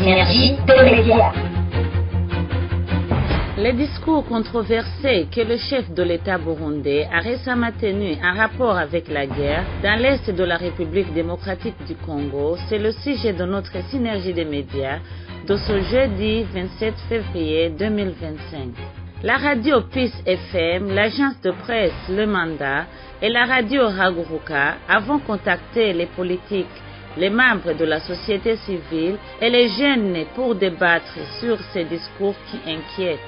synergie des médias. Les discours controversés que le chef de l'État burundais a récemment tenus en rapport avec la guerre dans l'Est de la République démocratique du Congo, c'est le sujet de notre synergie des médias de ce jeudi 27 février 2025. La radio Peace FM, l'agence de presse Le Mandat et la radio Haguruka avons contacté les politiques, les membres de la société civile et les jeunes pour débattre sur ces discours qui inquiètent.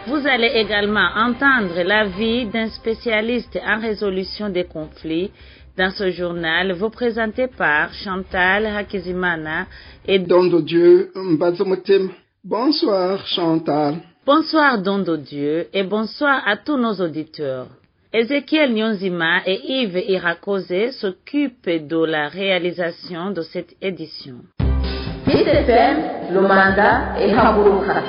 Vous allez également entendre l'avis d'un spécialiste en résolution des conflits dans ce journal, vous présenté par Chantal Hakizimana et Dondo Dieu Mbazomotem. Bonsoir Chantal. Bonsoir Dondo Dieu et bonsoir à tous nos auditeurs. Ezekiel Nyonzima et Yves Irakose s'occupent de la réalisation de cette édition. ICFM, Le Mandat et Haguruka.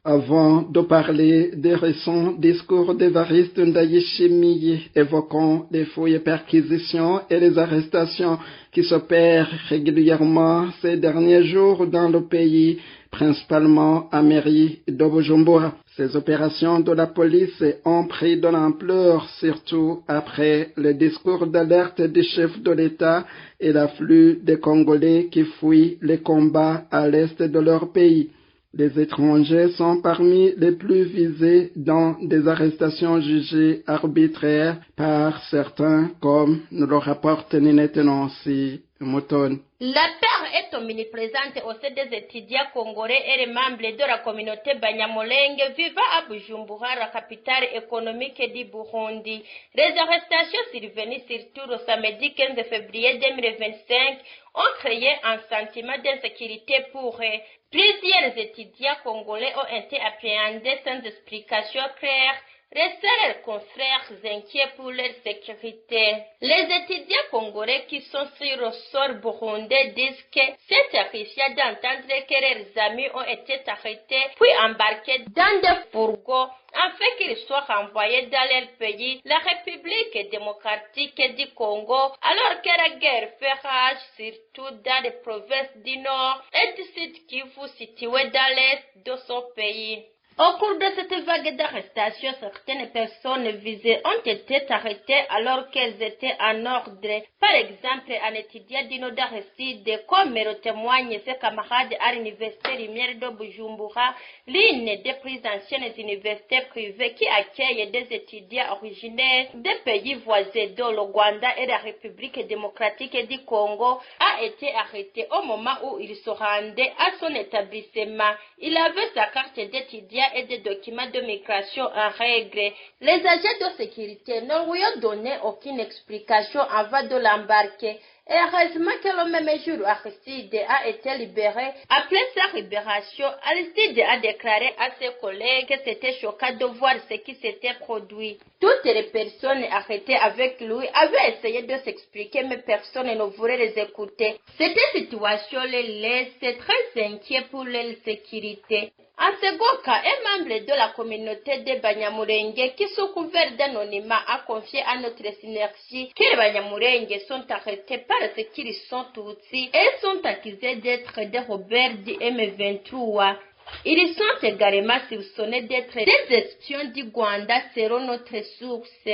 Avant de parler des récents discours d'Évariste Ndayishimiye évoquant les fouilles, perquisitions et les arrestations qui s'opèrent régulièrement ces derniers jours dans le pays, principalement à mairie de Bujumbura. Ces opérations de la police ont pris de l'ampleur, surtout après le discours d'alerte du chef de l'État et l'afflux des Congolais qui fuient les combats à l'est de leur pays. Les étrangers sont parmi les plus visés dans des arrestations jugées arbitraires par certains, comme nous le rapporte Ninette Nancy Mouton. La peur est omniprésente au sein des étudiants congolais et les membres de la communauté Banyamulenge vivant à Bujumbura, la capitale économique du Burundi. Les arrestations survenues surtout le samedi 15 février 2025 ont créé un sentiment d'insécurité pour eux. Plusieurs étudiants congolais ont été appréhendés sans explication claire, laissant leurs confrères inquiets pour leur sécurité. Les étudiants congolais qui sont sur le sol burundais disent que c'est apprécié d'entendre que leurs amis ont été arrêtés puis embarqués dans des fourgons afin qu'ils soient renvoyés dans leur pays, la République démocratique du Congo, alors que la guerre fait rage surtout dans les provinces du Nord et du Sud Kivu situées dans l'Est de son pays. Au cours de cette vague d'arrestations, certaines personnes visées ont été arrêtées alors qu'elles étaient en ordre. Par exemple, un étudiant du Nord-Sud, comme le témoignent ses camarades à l'université Lumière de Bujumbura, l'une des plus anciennes universités privées qui accueille des étudiants originaires des pays voisins de le Rwanda et la République démocratique du Congo, a été arrêté au moment où il se rendait à son établissement. Il avait sa carte d'étudiant et des documents de migration en règle. Les agents de sécurité ne lui ont donné aucune explication avant de l'embarquer. Et heureusement que le même jour, Aristide a été libéré. Après sa libération, Aristide a déclaré à ses collègues que c'était choquant de voir ce qui s'était produit. Toutes les personnes arrêtées avec lui avaient essayé de s'expliquer, mais personne ne voulait les écouter. Cette situation les laisse très inquiets pour leur sécurité. En second cas, un membre de la communauté de Banyamulenge qui sous couvert d'anonymat a confié à notre synergie que les Banyamulenge sont arrêtés parce qu'ils sont Tutsis et sont accusés d'être des rebelles du M23. Ils sont également soupçonnés d'être des espions du Rwanda selon notre source.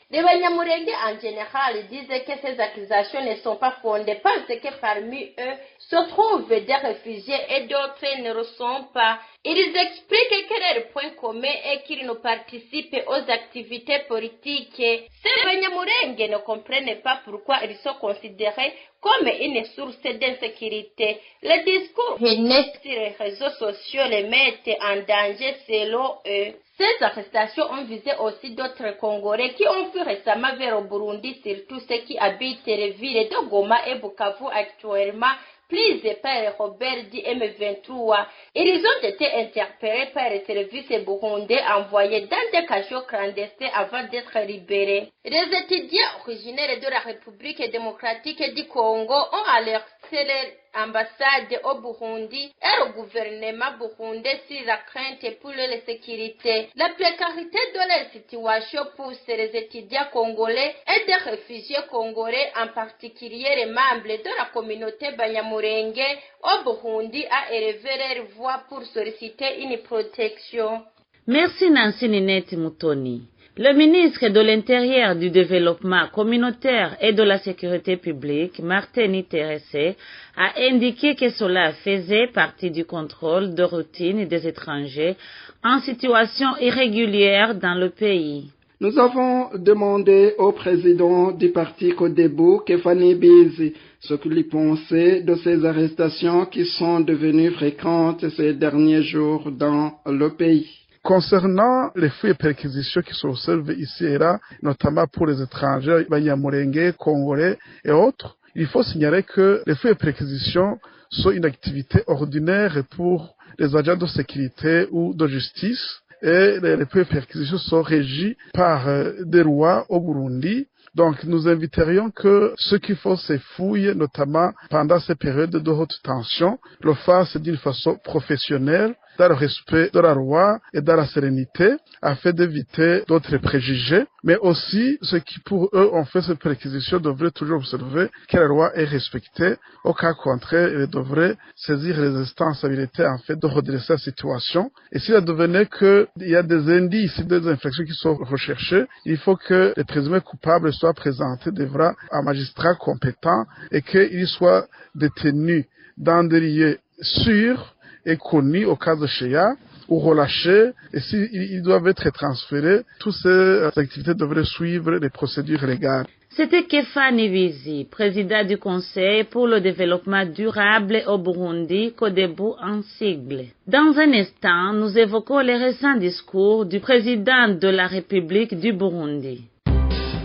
Les Banyamulenge en général disent que ces accusations ne sont pas fondées parce que parmi eux se trouvent des réfugiés et d'autres ne le sont pas. Ils expliquent que leur point commun est qu'ils ne participent aux activités politiques. Ces Banyamulenge ne comprennent pas pourquoi ils sont considérés comme une source d'insécurité. Les discours haineux sur les réseaux sociaux les mettent en danger selon eux. Ces arrestations ont visé aussi d'autres Congolais qui ont fui récemment vers le Burundi, surtout ceux qui habitent les villes de Goma et Bukavu actuellement, prises par les rebelles du M23. Ils ont été interpellés par les services burundais envoyés dans des cachots clandestins avant d'être libérés. Les étudiants originaires de la République démocratique du Congo ont alerté c'est l'ambassade au Burundi et le gouvernement burundais sur la crainte pour la sécurité. La précarité de la situation pousse les étudiants congolais et des réfugiés congolais, en particulier les membres de la communauté Banyamulenge au Burundi, à élever leur voix pour solliciter une protection. Merci Nancy Ninette Moutoni. Le ministre de l'Intérieur, du Développement communautaire et de la Sécurité publique, Martin Terese, a indiqué que cela faisait partie du contrôle de routine des étrangers en situation irrégulière dans le pays. Nous avons demandé au président du parti Codebu, Kefani Bizi, ce qu'il pensait de ces arrestations qui sont devenues fréquentes ces derniers jours dans le pays. Concernant les faits et perquisitions qui s'observent ici et là, notamment pour les étrangers, Banyamulenge, Congolais et autres, il faut signaler que les faits et perquisitions sont une activité ordinaire pour les agents de sécurité ou de justice, et les faits et perquisitions sont régis par des lois au Burundi. Donc, nous inviterions que ceux qui font ces fouilles, notamment pendant ces périodes de haute tension, le fassent d'une façon professionnelle, dans le respect de la loi et dans la sérénité, afin d'éviter d'autres préjugés. Mais aussi, ceux qui pour eux ont fait cette perquisition devraient toujours observer que la loi est respectée. Au cas contraire, ils devraient saisir les instances habilitées en fait de redresser la situation. Et s'il advenait qu'il y a des indices, des infractions qui sont recherchées, il faut que les présumés coupables soient présentés devant un magistrat compétent et qu'ils soient détenus dans des lieux sûrs et connus au cas échéant ou relâchés, et s'ils doivent être transférés, toutes ces activités devraient suivre les procédures légales. C'était Kefa Nivizi, président du Conseil pour le développement durable au Burundi, Codebu en sigle. Dans un instant, nous évoquons les récents discours du président de la République du Burundi.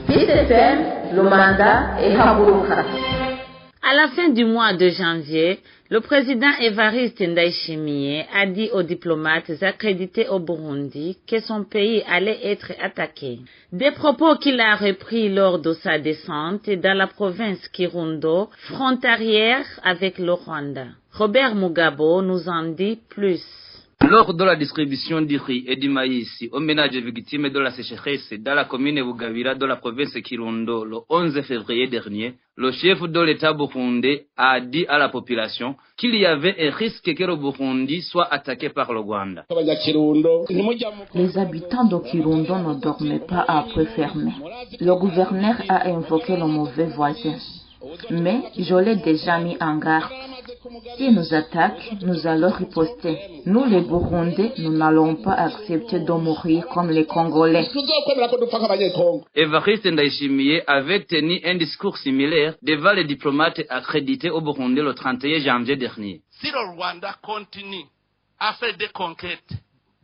Le mandat est Haburuka. À la fin du mois de janvier, le président Evariste Ndayishimiye a dit aux diplomates accrédités au Burundi que son pays allait être attaqué. Des propos qu'il a repris lors de sa descente dans la province Kirundo, frontalière avec le Rwanda. Robert Mugabo nous en dit plus. Lors de la distribution du riz et du maïs aux ménages victimes de la sécheresse dans la commune Bugabira de la province Kirundo le 11 février dernier, le chef de l'État burundais a dit à la population qu'il y avait un risque que le Burundi soit attaqué par le Rwanda. Les habitants de Kirundo ne dormaient pas à peu fermé. Le gouverneur a invoqué le mauvais voisin. Mais je l'ai déjà mis en garde. S'ils nous attaquent, nous allons riposter. Nous, les Burundais, nous n'allons pas accepter de mourir comme les Congolais. Evariste Ndayishimiye avait tenu un discours similaire devant les diplomates accrédités au Burundi le 31 janvier dernier. Si le Rwanda continue à faire des conquêtes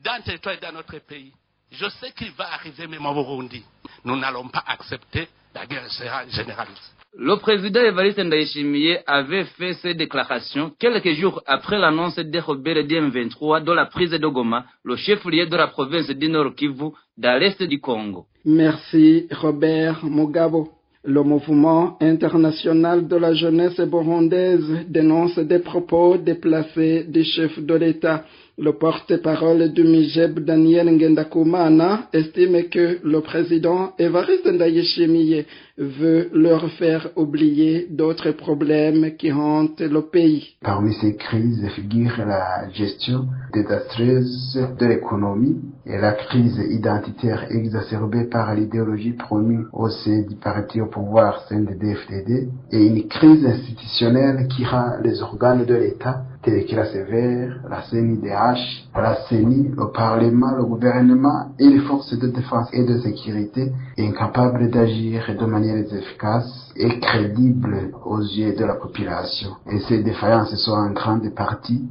dans le territoire et dans notre pays, je sais qu'il va arriver même au Burundi. Nous n'allons pas accepter la guerre généraliste. Le président Evariste Ndayishimiye avait fait ces déclarations quelques jours après l'annonce des rebelles du M23 de la prise de Goma, le chef-lieu de la province du Nord Kivu, dans l'est du Congo. Merci Robert Mugabo. Le mouvement international de la jeunesse burundaise dénonce des propos déplacés du chef de l'État. Le porte-parole du MIGEB, Daniel Ngendakumana, estime que le président Evariste Ndayishimiye veut leur faire oublier d'autres problèmes qui hantent le pays. Parmi ces crises figure la gestion désastreuse de l'économie et la crise identitaire exacerbée par l'idéologie promue au sein du parti au pouvoir CNDD-FDD et une crise institutionnelle qui rend les organes de l'État tels que la CVR, la CNIDH, la CENI, le Parlement, le gouvernement et les forces de défense et de sécurité incapables d'agir de manière efficace et crédible aux yeux de la population. Et ces défaillances sont en grande partie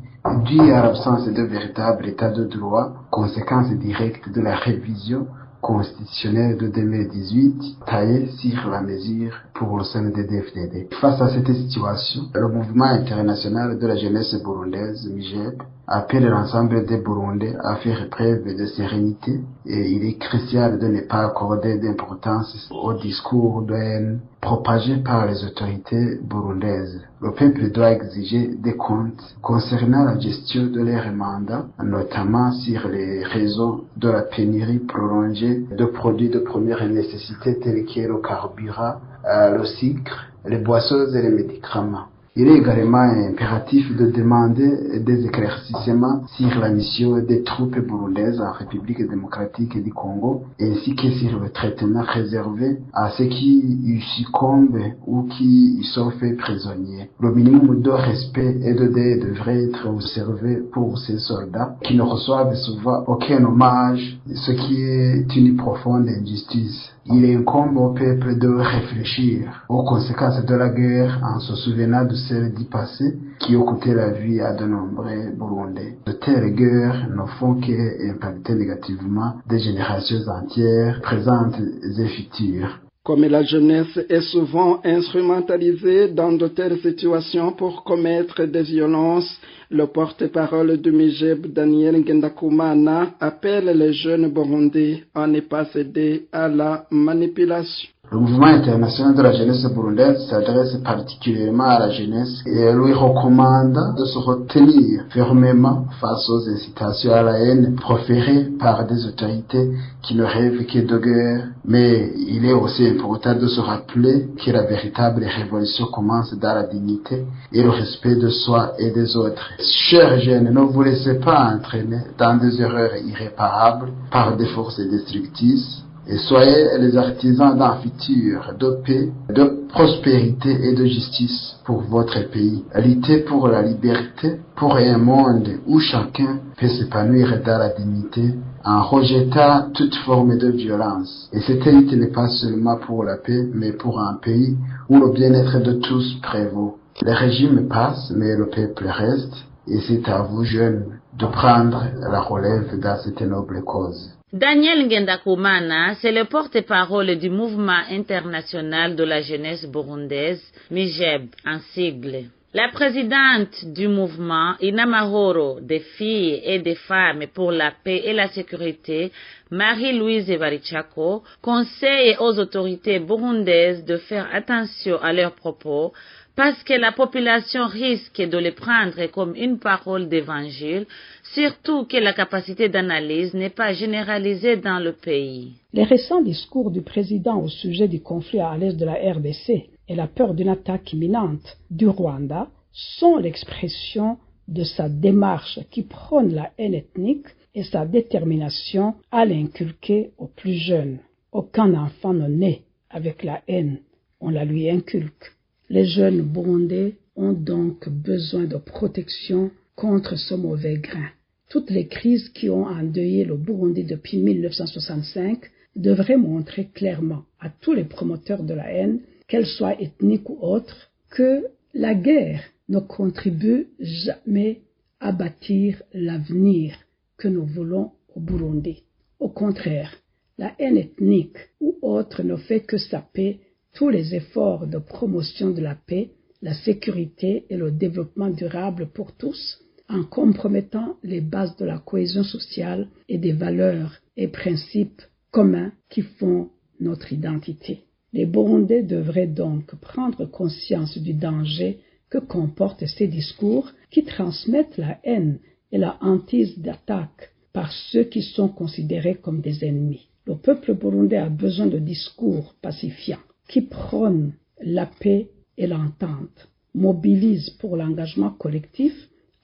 dues à l'absence de véritable état de droit, conséquence directe de la révision constitutionnelle de 2018 taillée sur la mesure pour le CNDD-FDD. Face à cette situation, le mouvement international de la jeunesse burundaise, MIJEB, appelle l'ensemble des Burundais à faire preuve de sérénité et il est crucial de ne pas accorder d'importance au discours de haine propagé par les autorités burundaises. Le peuple doit exiger des comptes concernant la gestion de leurs mandats, notamment sur les raisons de la pénurie prolongée de produits de première nécessité tels que le carburant, le sucre, les boissons et les médicaments. Il est également impératif de demander des éclaircissements sur la mission des troupes burundaises en République démocratique du Congo, ainsi que sur le traitement réservé à ceux qui y succombent ou qui y sont faits prisonniers. Le minimum de respect et de deuil devrait être observé pour ces soldats qui ne reçoivent souvent aucun hommage, ce qui est une profonde injustice. Il incombe au peuple de réfléchir aux conséquences de la guerre en se souvenant de celles du passé qui ont coûté la vie à de nombreux Burundais. De telles guerres ne font qu'impacter négativement des générations entières, présentes et futures. Comme la jeunesse est souvent instrumentalisée dans de telles situations pour commettre des violences, le porte-parole du MIJEB, Daniel Ngendakumana, appelle les jeunes Burundais à ne pas céder à la manipulation. Le mouvement international de la jeunesse burundaise s'adresse particulièrement à la jeunesse et lui recommande de se retenir fermement face aux incitations à la haine proférées par des autorités qui ne rêvent que de guerre. Mais il est aussi important de se rappeler que la véritable révolution commence dans la dignité et le respect de soi et des autres. Chers jeunes, ne vous laissez pas entraîner dans des erreurs irréparables par des forces destructrices. Et soyez les artisans d'un futur de paix, de prospérité et de justice pour votre pays. Luttez pour la liberté, pour un monde où chacun peut s'épanouir dans la dignité en rejetant toute forme de violence. Et cette lutte n'est pas seulement pour la paix, mais pour un pays où le bien-être de tous prévaut. Les régimes passent, mais le peuple reste. Et c'est à vous, jeunes, de prendre la relève dans cette noble cause. Daniel Ngendakumana, c'est le porte-parole du mouvement international de la jeunesse burundaise, MIJEB en sigle. La présidente du mouvement, Inamahoro, des filles et des femmes pour la paix et la sécurité, Marie-Louise Evarichako, conseille aux autorités burundaises de faire attention à leurs propos parce que la population risque de les prendre comme une parole d'évangile, surtout que la capacité d'analyse n'est pas généralisée dans le pays. Les récents discours du président au sujet du conflit à l'est de la RDC et la peur d'une attaque imminente du Rwanda sont l'expression de sa démarche qui prône la haine ethnique et sa détermination à l'inculquer aux plus jeunes. Aucun enfant ne naît avec la haine, on la lui inculque. Les jeunes burundais ont donc besoin de protection contre ce mauvais grain. Toutes les crises qui ont endeuillé le Burundi depuis 1965 devraient montrer clairement à tous les promoteurs de la haine, qu'elle soit ethnique ou autre, que la guerre ne contribue jamais à bâtir l'avenir que nous voulons au Burundi. Au contraire, la haine ethnique ou autre ne fait que saper tous les efforts de promotion de la paix, la sécurité et le développement durable pour tous, en compromettant les bases de la cohésion sociale et des valeurs et principes communs qui font notre identité. Les Burundais devraient donc prendre conscience du danger que comportent ces discours qui transmettent la haine et la hantise d'attaque par ceux qui sont considérés comme des ennemis. Le peuple burundais a besoin de discours pacifiants qui prônent la paix et l'entente, mobilisent pour l'engagement collectif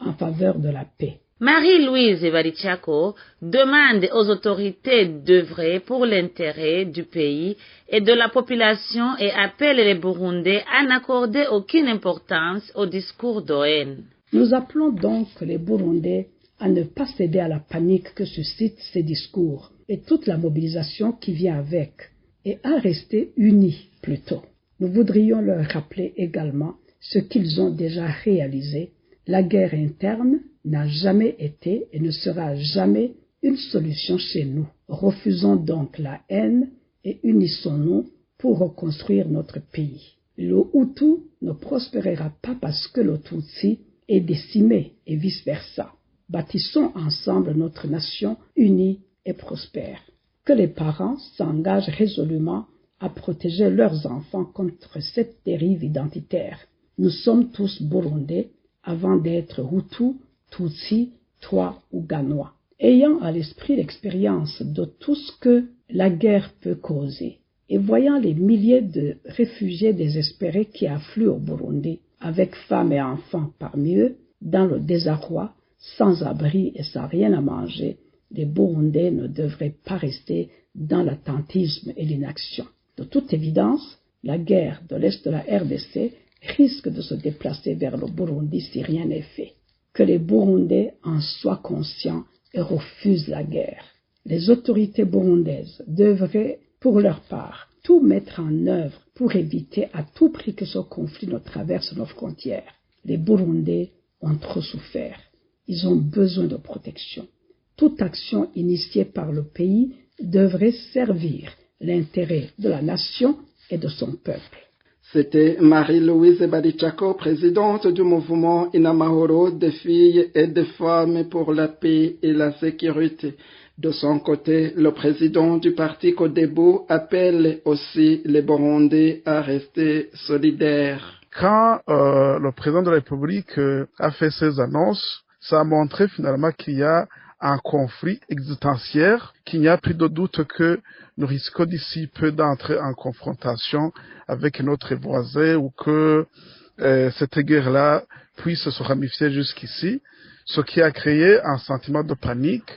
en faveur de la paix. Marie-Louise Evarichako demande aux autorités d'œuvrer pour l'intérêt du pays et de la population et appelle les Burundais à n'accorder aucune importance au discours de haine. Nous appelons donc les Burundais à ne pas céder à la panique que suscitent ces discours et toute la mobilisation qui vient avec, et à rester unis plutôt. Nous voudrions leur rappeler également ce qu'ils ont déjà réalisé. La guerre interne n'a jamais été et ne sera jamais une solution chez nous. Refusons donc la haine et unissons-nous pour reconstruire notre pays. Le Hutu ne prospérera pas parce que le Tutsi est décimé et vice-versa. Bâtissons ensemble notre nation unie et prospère. Que les parents s'engagent résolument à protéger leurs enfants contre cette dérive identitaire. Nous sommes tous Burundais avant d'être Hutu, Tutsi, Twa ou Ganois. Ayant à l'esprit l'expérience de tout ce que la guerre peut causer et voyant les milliers de réfugiés désespérés qui affluent au Burundi, avec femmes et enfants parmi eux, dans le désarroi, sans abri et sans rien à manger, les Burundais ne devraient pas rester dans l'attentisme et l'inaction. De toute évidence, la guerre de l'Est de la RDC risque de se déplacer vers le Burundi si rien n'est fait. Que les Burundais en soient conscients et refusent la guerre. Les autorités burundaises devraient, pour leur part, tout mettre en œuvre pour éviter à tout prix que ce conflit ne traverse nos frontières. Les Burundais ont trop souffert. Ils ont besoin de protection. Toute action initiée par le pays devrait servir l'intérêt de la nation et de son peuple. C'était Marie-Louise Badichako, présidente du mouvement Inamahoro des filles et des femmes pour la paix et la sécurité. De son côté, le président du parti Codebu appelle aussi les Burundais à rester solidaires. Quand le président de la République a fait ses annonces, ça a montré finalement qu'il y a un conflit existentiel, qu'il n'y a plus de doute que nous risquons d'ici peu d'entrer en confrontation avec notre voisin ou que cette guerre-là puisse se ramifier jusqu'ici, ce qui a créé un sentiment de panique.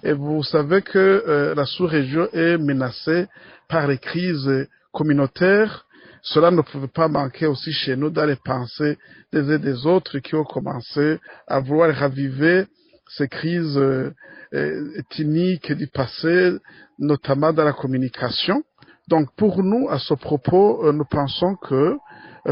Et vous savez que la sous-région est menacée par les crises communautaires. Cela ne pouvait pas manquer aussi chez nous dans les pensées des uns et des autres qui ont commencé à vouloir raviver ces crises ethniques du passé, notamment dans la communication. Donc pour nous, à ce propos, nous pensons que,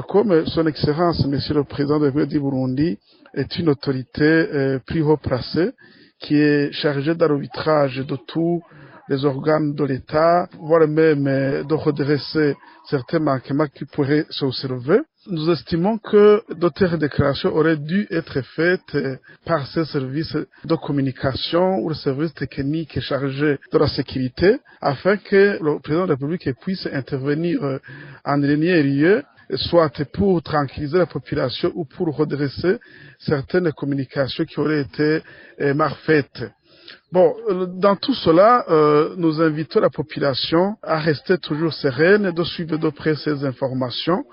comme Son Excellence, Monsieur le Président de la République du Burundi, est une autorité plus haut placée, qui est chargée d'arbitrage de tous les organes de l'État, voire même de redresser certains manquements qui pourraient se soulever. Nous estimons que d'autres déclarations auraient dû être faites par ces services de communication ou les services techniques chargés de la sécurité, afin que le président de la République puisse intervenir en dernier lieu, soit pour tranquilliser la population ou pour redresser certaines communications qui auraient été mal faites. Bon, dans tout cela, nous invitons la population à rester toujours sereine et de suivre de près ces informations,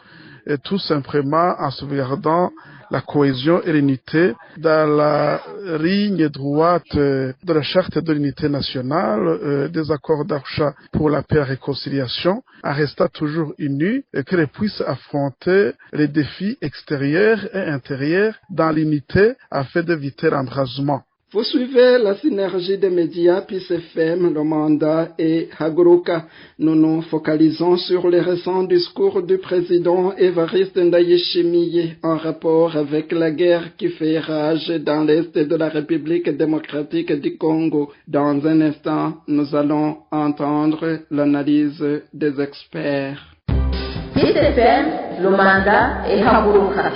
et tout simplement en sauvegardant la cohésion et l'unité dans la ligne droite de la charte de l'unité nationale, des accords d'Arusha pour la paix et la réconciliation, en restant toujours unis et qu'elle puisse affronter les défis extérieurs et intérieurs dans l'unité afin d'éviter l'embrasement. Vous suivez la synergie des médias PIS FM, Le Mandat et Haguruka. Nous nous focalisons sur les récents discours du président Évariste Ndayishimiye en rapport avec la guerre qui fait rage dans l'Est de la République démocratique du Congo. Dans un instant, nous allons entendre l'analyse des experts. PIS FM, Le Mandat et Haguruka.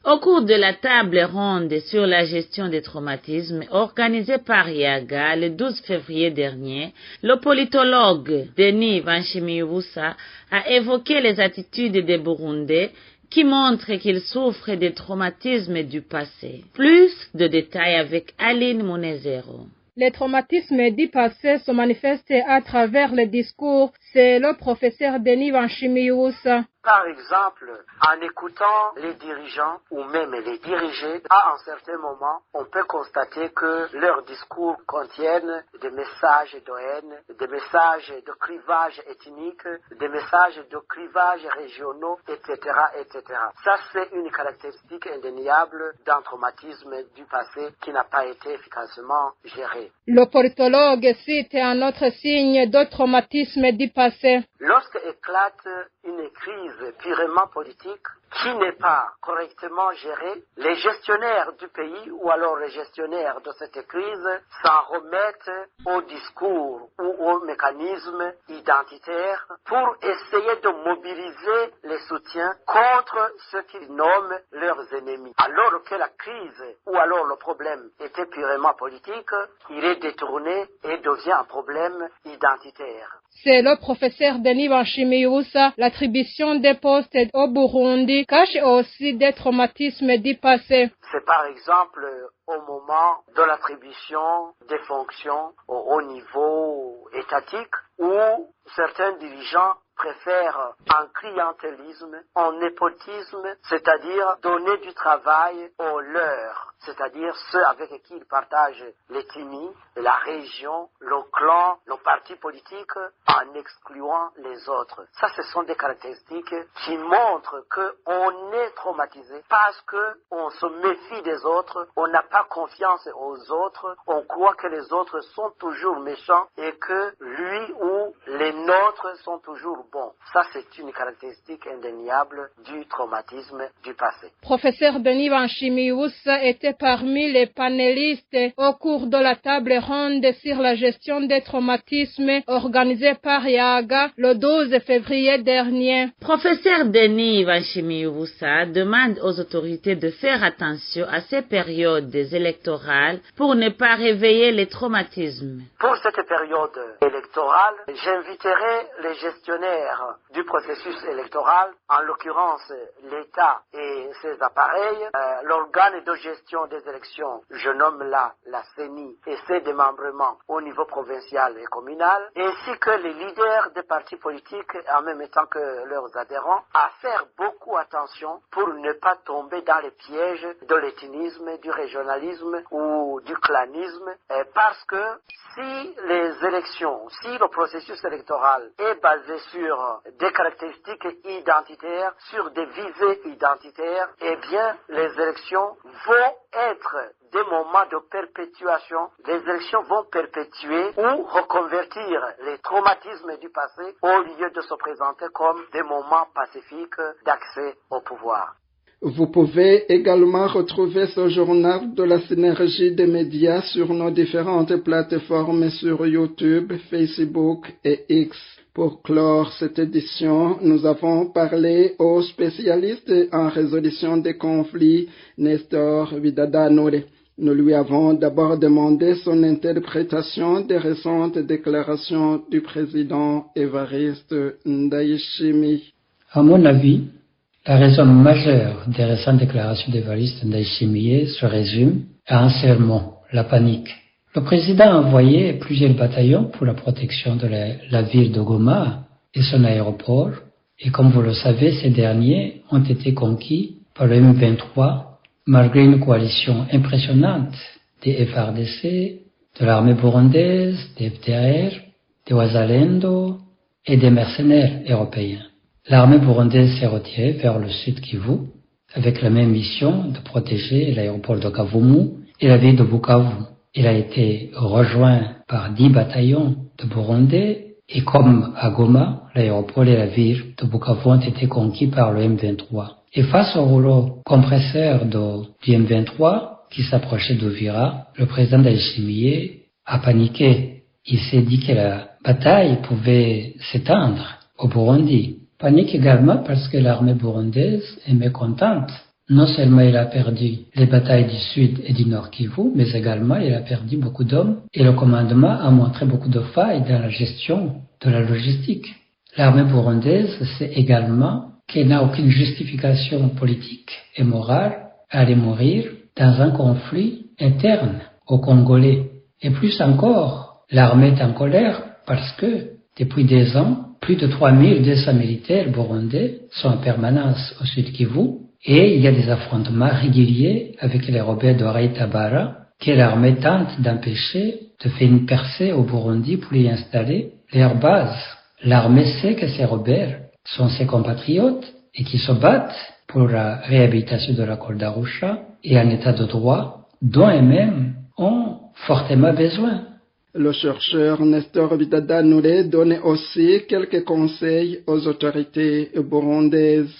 Au cours de la table ronde sur la gestion des traumatismes organisée par IAGA le 12 février dernier, le politologue Denis Vanshimiwusa a évoqué les attitudes des Burundais qui montrent qu'ils souffrent des traumatismes du passé. Plus de détails avec Aline Munezero. Les traumatismes du passé se manifestent à travers les discours, c'est le professeur Denis Vanshimiwusa. Par exemple, en écoutant les dirigeants ou même les dirigés, à un certain moment, on peut constater que leurs discours contiennent des messages de haine, des messages de clivage ethnique, des messages de clivage régionaux, etc., etc. Ça, c'est une caractéristique indéniable d'un traumatisme du passé qui n'a pas été efficacement géré. Le politologue cite un autre signe de traumatisme du passé. Lorsque éclate une crise purement politique qui n'est pas correctement gérée. Les gestionnaires du pays ou alors les gestionnaires de cette crise s'en remettent au discours ou au mécanisme identitaire pour essayer de mobiliser les soutiens contre ceux qu'ils nomment leurs ennemis. Alors que la crise ou alors le problème était purement politique, il est détourné et devient un problème identitaire. C'est le professeur Denis Banshimiusa. L'attribution des postes au Burundi cache aussi des traumatismes du passé. C'est par exemple au moment de l'attribution des fonctions au haut niveau étatique où certains dirigeants préfèrent un clientélisme, un népotisme, c'est-à-dire donner du travail aux leurs, c'est-à-dire ceux avec qui ils partagent l'éthinie, la région, le clan, le parti politique, en excluant les autres. Ça, ce sont des caractéristiques qui montrent qu'on est traumatisé parce qu'on se méfie des autres, on n'a pas confiance aux autres, on croit que les autres sont toujours méchants et que lui ou les nôtres sont toujours bons. Ça, c'est une caractéristique indéniable du traumatisme du passé. Professeur Denis Banshimiusa était parmi les panélistes au cours de la table ronde sur la gestion des traumatismes organisée par Yaga le 12 février dernier. Professeur Denis Banshimiusa demande aux autorités de faire attention à ces périodes électorales pour ne pas réveiller les traumatismes. Pour cette période électorale, j'inviterai les gestionnaires du processus électoral, en l'occurrence l'État et ses appareils, l'organe de gestion des élections, je nomme là la CENI et ses démembrements au niveau provincial et communal, ainsi que les leaders des partis politiques en même temps que leurs adhérents, à faire beaucoup attention pour ne pas tomber dans les pièges de l'éthinisme, du régionalisme ou du clanisme, parce que si les élections, si le processus électoral est basé sur des caractéristiques identitaires, sur des visées identitaires, eh bien, les élections vont être des moments de perpétuation. Les élections vont perpétuer ou reconvertir les traumatismes du passé au lieu de se présenter comme des moments pacifiques d'accès au pouvoir. Vous pouvez également retrouver ce journal de la synergie des médias sur nos différentes plateformes sur YouTube, Facebook et X. Pour clore cette édition, nous avons parlé au spécialiste en résolution des conflits, Nestor Vidada-Nore. Nous lui avons d'abord demandé son interprétation des récentes déclarations du président Évariste Ndayishimiye. À mon avis, la raison majeure des récentes déclarations d'Évariste Ndayishimiye se résume à un seul mot, la panique. Le président a envoyé plusieurs bataillons pour la protection de la ville de Goma et son aéroport, et comme vous le savez, ces derniers ont été conquis par le M23 malgré une coalition impressionnante des FARDC, de l'armée burundaise, des FDR, des Wazalendo et des mercenaires européens. L'armée burundaise s'est retirée vers le sud Kivu avec la même mission de protéger l'aéroport de Kavumu et la ville de Bukavu. Il a été rejoint par 10 bataillons de Burundais et comme à Goma, l'aéroport et la ville de Bukavu ont été conquis par le M23. Et face au rouleau compresseur du M23 qui s'approchait d'Uvira, le président Ndayishimiye a paniqué. Il s'est dit que la bataille pouvait s'étendre au Burundi. Panique également parce que l'armée burundaise est mécontente. Non seulement il a perdu les batailles du Sud et du Nord Kivu, mais également il a perdu beaucoup d'hommes et le commandement a montré beaucoup de failles dans la gestion de la logistique. L'armée burundaise sait également qu'elle n'a aucune justification politique et morale à aller mourir dans un conflit interne aux Congolais. Et plus encore, l'armée est en colère parce que depuis des ans, plus de 3200 militaires burundais sont en permanence au Sud Kivu. Et il y a des affrontements réguliers avec les rebelles de Rai Tabara que l'armée tente d'empêcher de faire une percée au Burundi pour y installer leur base. L'armée sait que ces rebelles sont ses compatriotes et qui se battent pour la réhabilitation de l'accord d'Arusha et un état de droit dont eux-mêmes ont fortement besoin. Le chercheur Nestor Bidada-Nouré donne aussi quelques conseils aux autorités burundaises.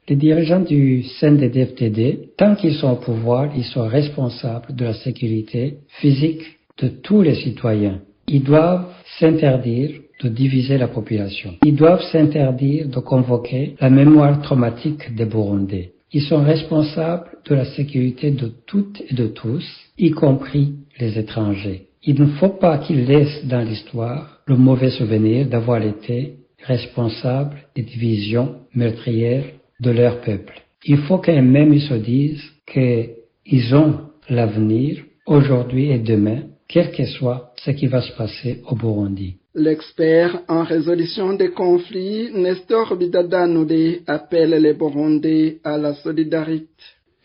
Les dirigeants du CNDD-FDD, tant qu'ils sont au pouvoir, ils sont responsables de la sécurité physique de tous les citoyens. Ils doivent s'interdire de diviser la population. Ils doivent s'interdire de convoquer la mémoire traumatique des Burundais. Ils sont responsables de la sécurité de toutes et de tous, y compris les étrangers. Il ne faut pas qu'ils laissent dans l'histoire le mauvais souvenir d'avoir été responsables des divisions meurtrières de leur peuple. Il faut quand même ils se disent qu'ils ont l'avenir aujourd'hui et demain, quel que soit ce qui va se passer au Burundi. L'expert en résolution des conflits, Nestor Bidada-Nouré, appelle les Burundais à la solidarité.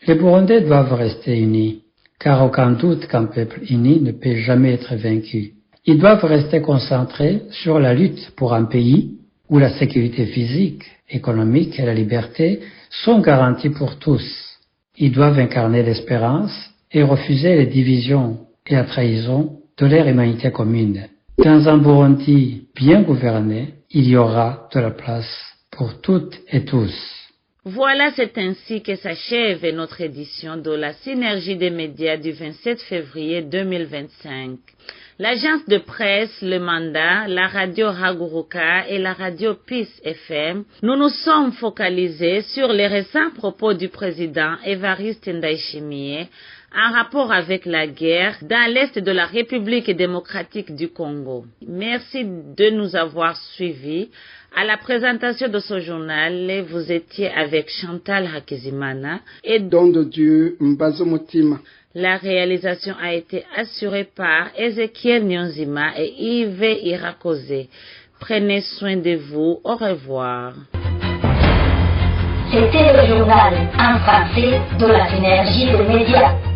Les Burundais doivent rester unis, car aucun doute qu'un peuple uni ne peut jamais être vaincu. Ils doivent rester concentrés sur la lutte pour un pays où la sécurité physique, économique et la liberté sont garanties pour tous. Ils doivent incarner l'espérance et refuser les divisions et la trahison de leur humanité commune. Dans un Burundi bien gouverné, il y aura de la place pour toutes et tous. Voilà, c'est ainsi que s'achève notre édition de la Synergie des médias du 27 février 2025. L'agence de presse, le Mandat, la radio Haguruka et la radio Peace FM, nous nous sommes focalisés sur les récents propos du président Évariste Ndayishimiye en rapport avec la guerre dans l'est de la République démocratique du Congo. Merci de nous avoir suivis. À la présentation de ce journal, vous étiez avec Chantal Hakizimana et Don de Dieu Mbazomotima. La réalisation a été assurée par Ezekiel Nyonzima et Yves Irakoze. Prenez soin de vous. Au revoir. C'était le journal en français de la Synergie des médias.